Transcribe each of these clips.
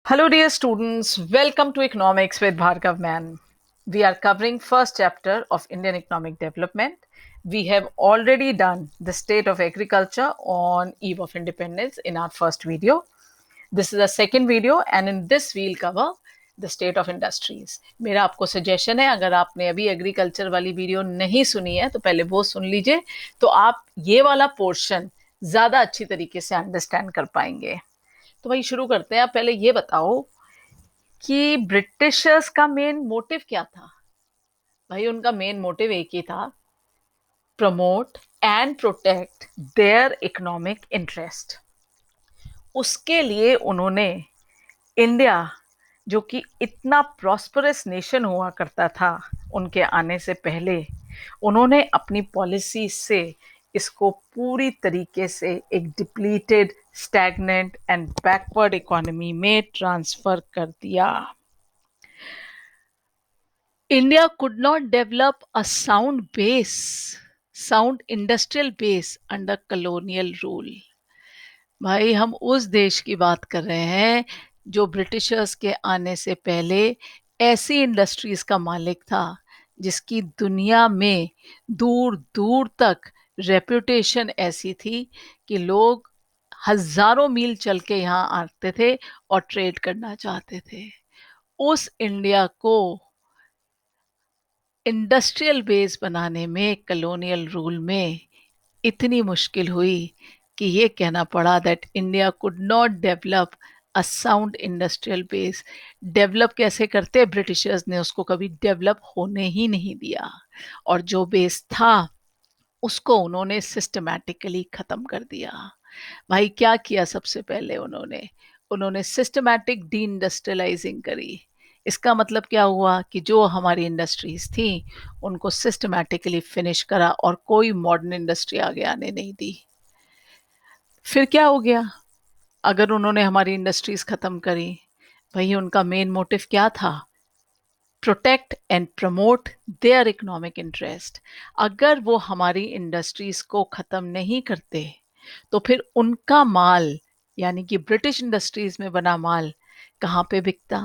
Hello, dear students. Welcome to Economics with Bhargav Man. We are covering first chapter of Indian economic development. We have already done the state of agriculture on eve of independence in our first video. This is the second video, and in this we'll cover the state of industries. मेरा आपको suggestion है, अगर आपने अभी agriculture वाली video नहीं सुनी है तो पहले वो सुन लीजिए, तो आप ये वाला पोर्शन ज़्यादा अच्छी तरीके से अंडरस्टैंड कर पाएंगे। तो भाई शुरू करते हैं। आप पहले ये बताओ कि ब्रिटिशर्स का मेन मोटिव क्या था। भाई उनका मेन मोटिव एक ही था, promote and protect their economic interest. उसके लिए उन्होंने इंडिया, जो कि इतना प्रॉस्परस नेशन हुआ करता था उनके आने से पहले, उन्होंने अपनी पॉलिसी से इसको पूरी तरीके से एक depleted, stagnant and backward economy में ट्रांसफर कर दिया। India could not develop a sound industrial base under colonial rule. भाई हम उस देश की बात कर रहे हैं जो ब्रिटिशर्स के आने से पहले ऐसी इंडस्ट्रीज का मालिक था जिसकी दुनिया में दूर दूर तक रेपुटेशन ऐसी थी कि लोग हजारों मील चल के यहाँ आते थे और ट्रेड करना चाहते थे। उस इंडिया को इंडस्ट्रियल बेस बनाने में कॉलोनियल रूल में इतनी मुश्किल हुई कि ये कहना पड़ा that India could not develop a sound industrial base. Develop कैसे करते, ब्रिटिशर्स ने उसको कभी डेवलप होने ही नहीं दिया, और जो बेस था उसको उन्होंने सिस्टमैटिकली ख़त्म कर दिया। भाई क्या किया सबसे पहले उन्होंने उन्होंने सिस्टमैटिक डी इंडस्ट्रियलाइजिंग करी। इसका मतलब क्या हुआ कि जो हमारी इंडस्ट्रीज थी उनको सिस्टमैटिकली फिनिश करा और कोई मॉडर्न इंडस्ट्री आगे आने नहीं दी। फिर क्या हो गया, अगर उन्होंने हमारी इंडस्ट्रीज खत्म करी, भाई उनका मेन मोटिव क्या था, protect and promote their economic interest. अगर वो हमारी इंडस्ट्रीज को खत्म नहीं करते तो फिर उनका माल, यानी कि ब्रिटिश इंडस्ट्रीज में बना माल कहाँ पे बिकता।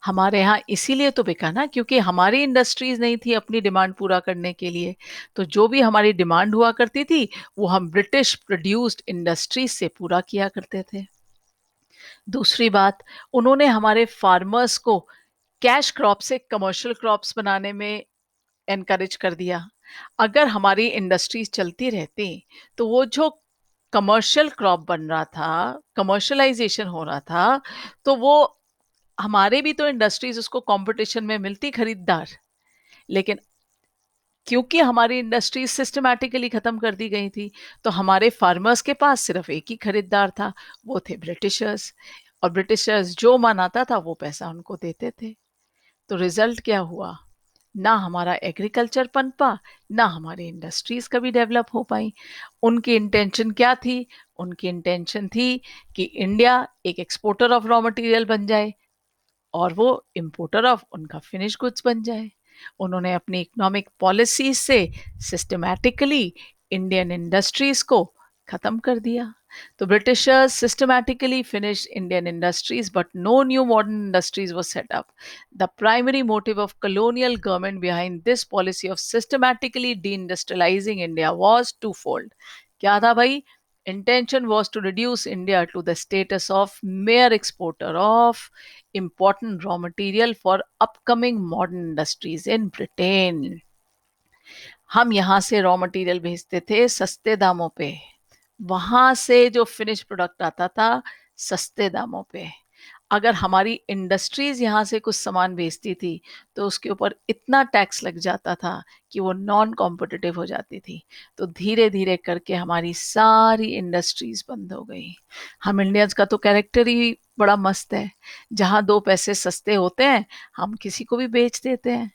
हमारे यहाँ इसीलिए तो बिका ना, क्योंकि हमारी इंडस्ट्रीज नहीं थी अपनी डिमांड पूरा करने के लिए। तो जो भी हमारी डिमांड हुआ करती थी वो हम ब्रिटिश प्रोड्यूस्ड इंडस्ट्रीज से पूरा किया करते थे। दूसरी बात, उन्होंने हमारे फार्मर्स को कैश क्रॉप से कमर्शियल क्रॉप्स बनाने में एनकरेज कर दिया। अगर हमारी इंडस्ट्रीज चलती रहती तो वो जो कमर्शियल क्रॉप बन रहा था, कमर्शलाइजेशन हो रहा था, तो वो हमारे भी तो इंडस्ट्रीज उसको कंपटीशन में मिलती खरीदार। लेकिन क्योंकि हमारी इंडस्ट्रीज सिस्टमैटिकली खत्म कर दी गई थी तो हमारे फार्मर्स के पास सिर्फ एक ही खरीदार था, वो थे ब्रिटिशर्स। और ब्रिटिशर्स जो मन आता था वो पैसा उनको देते थे। तो रिजल्ट क्या हुआ, ना हमारा एग्रीकल्चर पनपा, ना हमारी इंडस्ट्रीज कभी डेवलप हो पाई। उनकी इंटेंशन क्या थी, उनकी इंटेंशन थी कि इंडिया एक एक्सपोर्टर ऑफ रॉ मटेरियल बन जाए और वो इम्पोर्टर ऑफ उनका फिनिश गुड्स बन जाए। उन्होंने अपनी इकोनॉमिक पॉलिसी से सिस्टमैटिकली इंडियन इंडस्ट्रीज को खत्म कर दिया। तो Britishers systematically finished Indian industries, but no new modern industries was set up. The primary motive of colonial government behind this policy of systematically deindustrializing India was twofold. क्या था भाई, intention was to reduce India to the status of mere exporter of important raw material for upcoming modern industries in Britain. हम यहाँ से raw material भेजते थे सस्ते दामों पे, वहां से जो फिनिश प्रोडक्ट आता था सस्ते दामों पे। अगर हमारी इंडस्ट्रीज यहाँ से कुछ सामान बेचती थी तो उसके ऊपर इतना टैक्स लग जाता था कि वो नॉन कॉम्पिटिटिव हो जाती थी। तो धीरे धीरे करके हमारी सारी इंडस्ट्रीज बंद हो गई। हम इंडियंस का तो कैरेक्टर ही बड़ा मस्त है, जहाँ दो पैसे सस्ते होते हैं हम किसी को भी बेच देते हैं।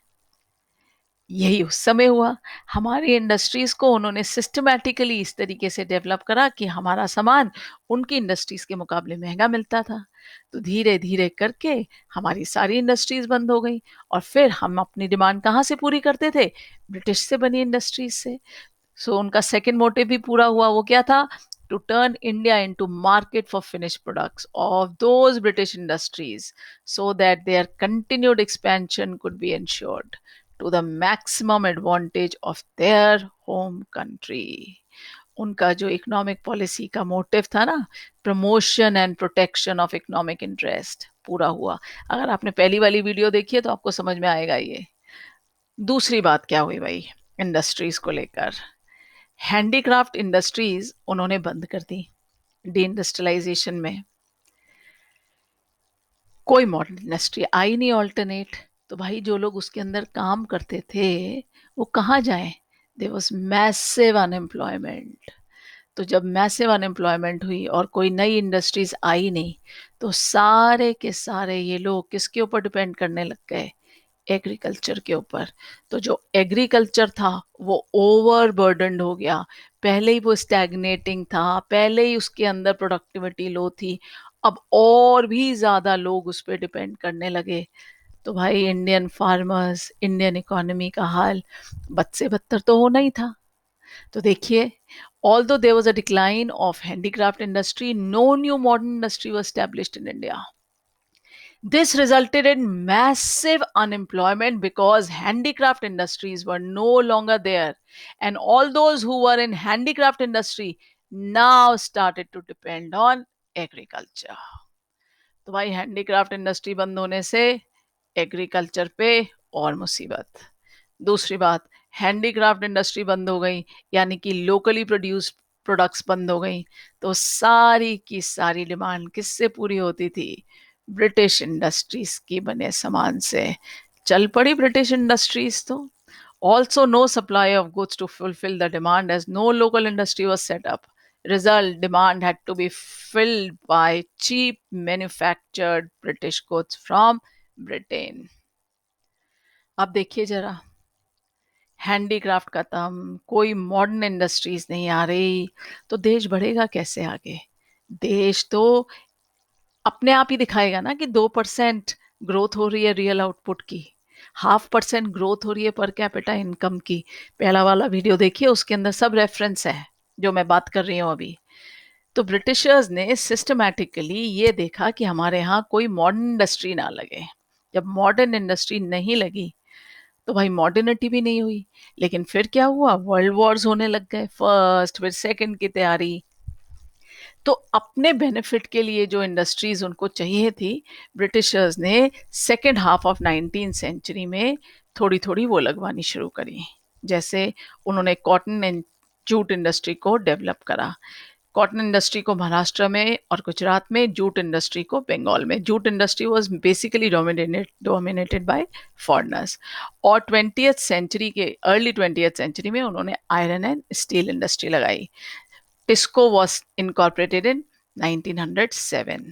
यही उस समय हुआ, हमारी इंडस्ट्रीज को उन्होंने सिस्टमैटिकली इस तरीके से डेवलप करा कि हमारा सामान उनकी इंडस्ट्रीज के मुकाबले महंगा मिलता था। तो धीरे धीरे करके हमारी सारी इंडस्ट्रीज बंद हो गई, और फिर हम अपनी डिमांड कहाँ से पूरी करते थे, ब्रिटिश से बनी इंडस्ट्रीज से। सो उनका सेकेंड मोटिव भी पूरा हुआ। वो क्या था, to turn India into market for finished products of those British industries so that their continued expansion could be ensured to the maximum advantage of their home country. उनका जो इकोनॉमिक पॉलिसी का motive था ना, promotion and protection of economic interest, पूरा हुआ। अगर आपने पहली वाली वीडियो देखी है तो आपको समझ में आएगा ये। दूसरी बात क्या हुई भाई इंडस्ट्रीज को लेकर, हैंडीक्राफ्ट इंडस्ट्रीज उन्होंने बंद कर दी डी इंडस्ट्रियलाइजेशन में। कोई मॉडर्न इंडस्ट्री आई नहीं ऑल्टरनेट, तो भाई जो लोग उसके अंदर काम करते थे वो कहाँ जाएं? There was massive unemployment. तो जब मैसिव अनएम्प्लॉयमेंट हुई और कोई नई इंडस्ट्रीज आई नहीं, तो सारे के सारे ये लोग किसके ऊपर डिपेंड करने लग गए? एग्रीकल्चर के ऊपर। तो जो एग्रीकल्चर था वो ओवर बर्डनड हो गया, पहले ही वो स्टैग्नेटिंग था, पहले ही उसके अंदर प्रोडक्टिविटी लो थी, अब और भी ज़्यादा लोग उस पर डिपेंड करने लगे। तो भाई इंडियन फार्मर्स, इंडियन इकोनॉमी का हाल बद से बदतर तो होना ही था। तो देखिए, although there was a decline of handicraft industry, no new modern industry was established in India. This resulted in massive unemployment because handicraft industries were no longer there, and all those who were in handicraft industry now started to depend on agriculture. तो भाई handicraft industry बंद होने से agriculture पे और मुसीबत। दूसरी बात, हैंडीक्राफ्ट इंडस्ट्री बंद हो गई यानी कि लोकली प्रोड्यूस्ड प्रोडक्ट्स बंद हो गई, तो सारी की सारी डिमांड किससे पूरी होती थी? ब्रिटिश इंडस्ट्रीज की बने सामान से। चल पड़ी ब्रिटिश इंडस्ट्रीज तो। Also, no supply of goods to fulfill the demand as no local industry was set up. Result, demand had to be filled by cheap manufactured British goods from Britain. अब देखिए जरा, handicraft खत्म, कोई modern industries नहीं आ रही, तो देश बढ़ेगा कैसे आगे? देश तो अपने आप ही दिखाएगा ना कि 2% ग्रोथ हो रही है रियल आउटपुट की, 0.5% ग्रोथ हो रही है पर कैपिटा इनकम की। पहला वाला वीडियो देखिए, उसके अंदर सब रेफरेंस है जो मैं बात कर रही हूँ अभी। तो ब्रिटिशर्स ने सिस्टमैटिकली ये देखा कि हमारे यहाँ कोई मॉडर्न इंडस्ट्री ना लगे। जब मॉडर्न इंडस्ट्री नहीं लगी तो भाई मॉडर्निटी भी नहीं हुई। लेकिन फिर क्या हुआ? वर्ल्ड वॉर्स होने लग गए, फर्स्ट फिर सेकंड की तैयारी। तो अपने बेनिफिट के लिए जो इंडस्ट्रीज उनको चाहिए थी, ब्रिटिशर्स ने second half of 19th century में थोड़ी थोड़ी वो लगवानी शुरू करी। जैसे उन्होंने कॉटन एंड जूट इंडस्ट्री को डेवलप करा। कॉटन इंडस्ट्री को महाराष्ट्र में और गुजरात में, जूट इंडस्ट्री को बंगाल में। Jute industry was basically dominated by foreigners. और 20th सेंचुरी के अर्ली 20th सेंचुरी में उन्होंने आयरन एंड स्टील इंडस्ट्री लगाई। TISCO was incorporated in 1907।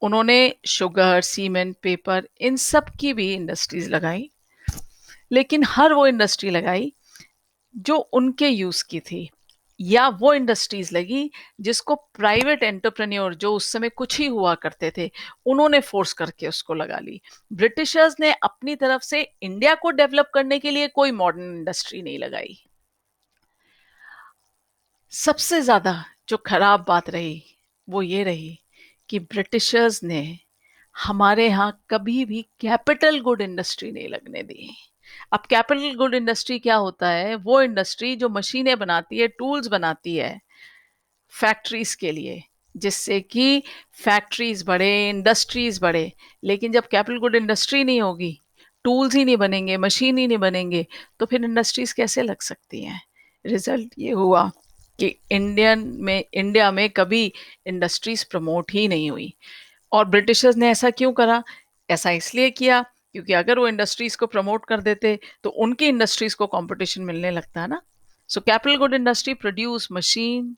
उन्होंने शुगर, सीमेंट, पेपर, इन सब की भी इंडस्ट्रीज लगाई, लेकिन हर वो इंडस्ट्री लगाई जो उनके यूज की थी, या वो इंडस्ट्रीज लगी जिसको प्राइवेट एंटरप्रेन्योर जो उस समय कुछ ही हुआ करते थे उन्होंने फोर्स करके उसको लगा ली। ब्रिटिशर्स ने अपनी तरफ से इंडिया को डेवलप करने के लिए कोई मॉडर्न इंडस्ट्री नहीं लगाई। सबसे ज़्यादा जो खराब बात रही वो ये रही कि ब्रिटिशर्स ने हमारे यहाँ कभी भी कैपिटल गुड इंडस्ट्री नहीं लगने दी। अब कैपिटल गुड इंडस्ट्री क्या होता है? वो इंडस्ट्री जो मशीनें बनाती है, टूल्स बनाती है फैक्ट्रीज के लिए, जिससे कि फैक्ट्रीज बढ़े, इंडस्ट्रीज बढ़े। लेकिन जब कैपिटल गुड इंडस्ट्री नहीं होगी, टूल्स ही नहीं बनेंगे, मशीन ही नहीं बनेंगे, तो फिर इंडस्ट्रीज कैसे लग सकती हैं? रिजल्ट ये हुआ कि इंडिया में कभी इंडस्ट्रीज प्रमोट ही नहीं हुई। और ब्रिटिशर्स ने ऐसा क्यों करा? ऐसा इसलिए किया क्योंकि अगर वो इंडस्ट्रीज को प्रमोट कर देते तो उनकी इंडस्ट्रीज को कंपटीशन मिलने लगता है ना। So capital good industry produce machine,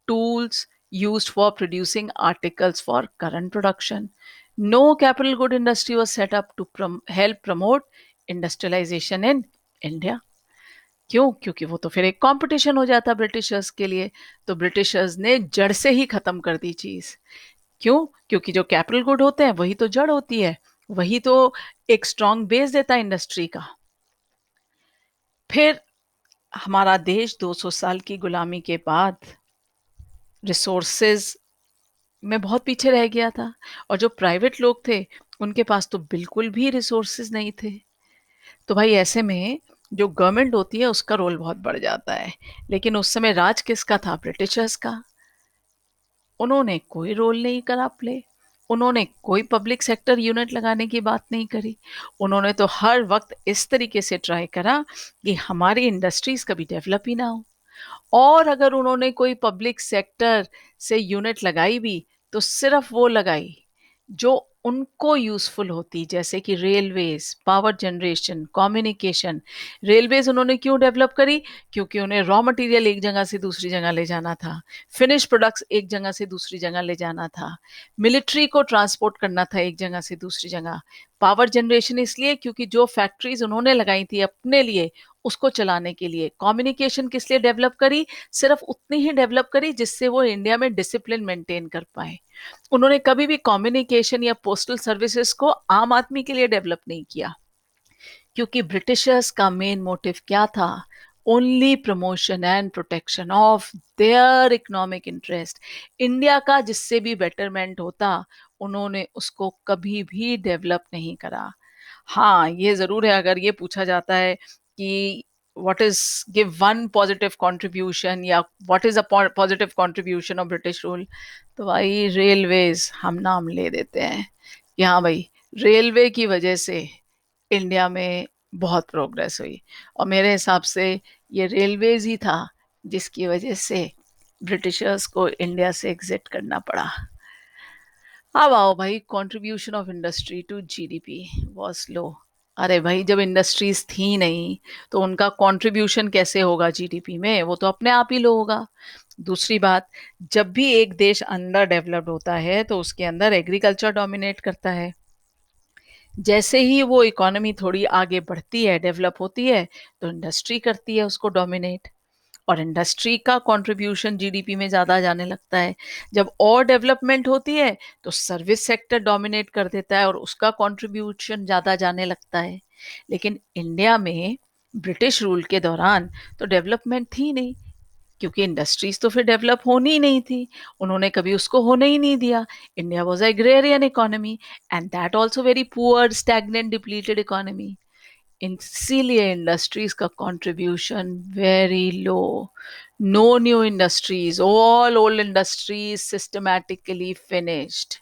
tools used for producing articles for current production. No capital good industry was set up to help promote industrialization in India. क्यों? क्योंकि वो तो फिर एक कंपटीशन हो जाता ब्रिटिशर्स के लिए। तो ब्रिटिशर्स ने जड़ से ही खत्म कर दी चीज। क्यों? क्योंकि जो कैपिटल गुड होते हैं वही तो जड़ होती है, वही तो एक स्ट्रॉन्ग बेस देता है इंडस्ट्री का। फिर हमारा देश 200 साल की गुलामी के बाद रिसोर्सेज में बहुत पीछे रह गया था, और जो प्राइवेट लोग थे उनके पास तो बिल्कुल भी रिसोर्सेज नहीं थे। तो भाई ऐसे में जो गवर्नमेंट होती है उसका रोल बहुत बढ़ जाता है। लेकिन उस समय राज किसका था? ब्रिटिशर्स का। उन्होंने कोई रोल नहीं करा प्ले। उन्होंने कोई पब्लिक सेक्टर यूनिट लगाने की बात नहीं करी। उन्होंने तो हर वक्त इस तरीके से ट्राई करा कि हमारी इंडस्ट्रीज कभी डेवलप ही ना हो। और अगर उन्होंने कोई पब्लिक सेक्टर से यूनिट लगाई भी तो सिर्फ वो लगाई जो उनको यूजफुल होती, जैसे कि railways, power generation, communication. Railways उन्होंने क्यों डेवलप करी? क्योंकि उन्हें रॉ मटेरियल एक जगह से दूसरी जगह ले जाना था, फिनिश प्रोडक्ट्स एक जगह से दूसरी जगह ले जाना था, मिलिट्री को ट्रांसपोर्ट करना था एक जगह से दूसरी जगह। पावर जनरेशन इसलिए क्योंकि जो फैक्ट्रीज उन्होंने लगाई थी अपने लिए उसको चलाने के लिए। कम्युनिकेशन किस लिए डेवलप करी? सिर्फ उतनी ही डेवलप करी जिससे वो इंडिया में डिसिप्लिन मेंटेन कर पाए। उन्होंने कभी भी कम्युनिकेशन या पोस्टल सर्विसेज को आम आदमी के लिए डेवलप नहीं किया, क्योंकि ब्रिटिशर्स का मेन मोटिव क्या था? Only promotion and protection of their economic interest. India का जिससे भी बेटरमेंट होता उन्होंने उसको कभी भी डेवलप नहीं करा। हाँ, ये जरूर है, अगर ये पूछा जाता है कि what is, give one positive contribution या what is a positive contribution of British rule, तो भाई रेलवेज हम नाम ले देते हैं कि हाँ भाई, रेलवे की वजह से इंडिया में बहुत प्रोग्रेस हुई। और मेरे हिसाब से ये रेलवेज ही था जिसकी वजह से ब्रिटिशर्स को इंडिया से एग्जिट करना पड़ा। अब आओ भाई, contribution of industry to GDP was low. अरे भाई, जब इंडस्ट्रीज थी नहीं तो उनका कंट्रीब्यूशन कैसे होगा जीडीपी में? वो तो अपने आप ही लो होगा। दूसरी बात, जब भी एक देश अंडर डेवलप्ड होता है तो उसके अंदर एग्रीकल्चर डोमिनेट करता है। जैसे ही वो इकोनॉमी थोड़ी आगे बढ़ती है, डेवलप होती है, तो इंडस्ट्री करती है उसको डोमिनेट, और इंडस्ट्री का कंट्रीब्यूशन जीडीपी में ज़्यादा जाने लगता है। जब और डेवलपमेंट होती है तो सर्विस सेक्टर डोमिनेट कर देता है और उसका कंट्रीब्यूशन ज़्यादा जाने लगता है। लेकिन इंडिया में ब्रिटिश रूल के दौरान तो डेवलपमेंट थी नहीं, क्योंकि इंडस्ट्रीज तो फिर डेवलप होनी ही नहीं थी। उन्होंने कभी उसको होने ही नहीं दिया। India was agrarian economy, and that also very poor, stagnant, depleted economy. इसीलिए इंडस्ट्रीज का contribution very low. No new industries, all old industries systematically finished.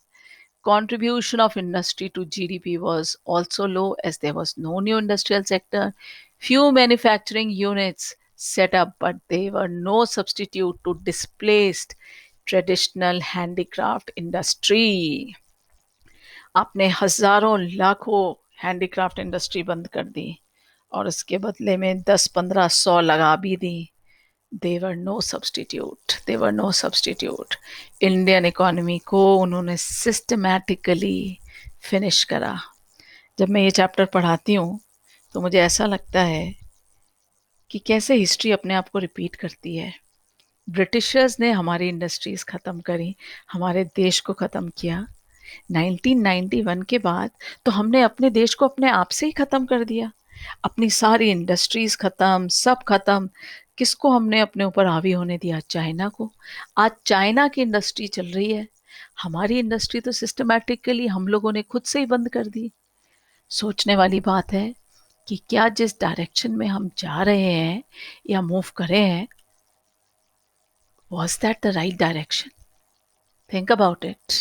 Contribution of industry to GDP was also low as there was no new industrial sector. Few manufacturing units set up, but they were no substitute to displaced traditional handicraft industry. आपने हजारों लाखों handicraft industry बंद कर दी और उसके बदले में 10, 15, 100 लगा भी दी। देवर नो सब्सटीट्यूट, देवर नो सब्सटीट्यूट। इंडियन इकोनॉमी को उन्होंने सिस्टमैटिकली फिनिश करा। जब मैं ये चैप्टर पढ़ाती हूँ तो मुझे ऐसा लगता है कि कैसे हिस्ट्री अपने आप को रिपीट करती है। ब्रिटिशर्स ने हमारी इंडस्ट्रीज ख़त्म करी, हमारे देश को ख़त्म किया। 1991 के बाद तो हमने अपने देश को अपने आप से ही ख़त्म कर दिया। अपनी सारी इंडस्ट्रीज ख़त्म, सब ख़त्म। किसको हमने अपने ऊपर हावी होने दिया? चाइना को। आज चाइना की इंडस्ट्री चल रही है, हमारी इंडस्ट्री तो सिस्टमैटिकली हम लोगों ने खुद से ही बंद कर दी। सोचने वाली बात है कि क्या जिस डायरेक्शन में हम जा रहे हैं या मूव कर रहे हैं, was that the right direction? Think about it.